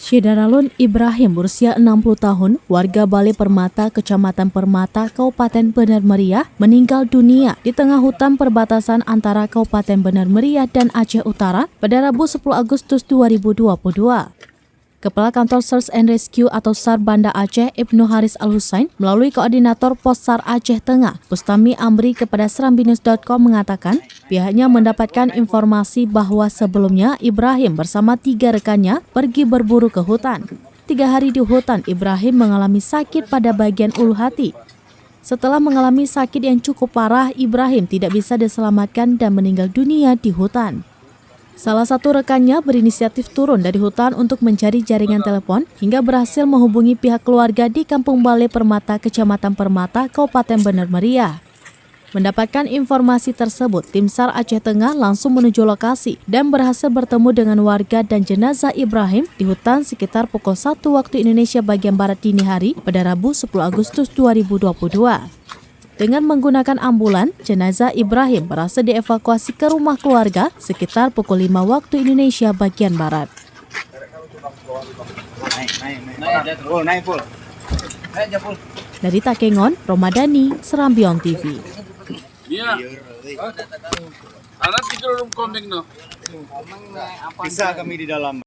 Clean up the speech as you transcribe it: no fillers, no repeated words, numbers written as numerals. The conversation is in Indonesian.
Syedaralun Ibrahim berusia 60 tahun, warga Balai Permata, Kecamatan Permata, Kabupaten Bener Meriah, meninggal dunia di tengah hutan perbatasan antara Kabupaten Bener Meriah dan Aceh Utara pada Rabu 10 Agustus 2022. Kepala Kantor Search and Rescue atau SAR Banda Aceh, Ibnu Haris Al-Husain, melalui Koordinator Pos SAR Aceh Tengah, Bustami Amri kepada serambinus.com mengatakan, pihaknya mendapatkan informasi bahwa sebelumnya Ibrahim bersama 3 rekannya pergi berburu ke hutan. 3 hari di hutan, Ibrahim mengalami sakit pada bagian ulu hati. Setelah mengalami sakit yang cukup parah, Ibrahim tidak bisa diselamatkan dan meninggal dunia di hutan. Salah satu rekannya berinisiatif turun dari hutan untuk mencari jaringan telepon hingga berhasil menghubungi pihak keluarga di Kampung Balai Permata, Kecamatan Permata, Kabupaten Bener Meriah. Mendapatkan informasi tersebut, tim SAR Aceh Tengah langsung menuju lokasi dan berhasil bertemu dengan warga dan jenazah Ibrahim di hutan sekitar pukul 1 waktu Indonesia bagian Barat dini hari pada Rabu 10 Agustus 2022. Dengan menggunakan ambulan, jenazah Ibrahim berhasil dievakuasi ke rumah keluarga sekitar pukul 5 waktu Indonesia bagian Barat. Dari Takengon, Romadani, Serambion TV. Iya. Anak tidur kambing no. Bisa kami di dalam.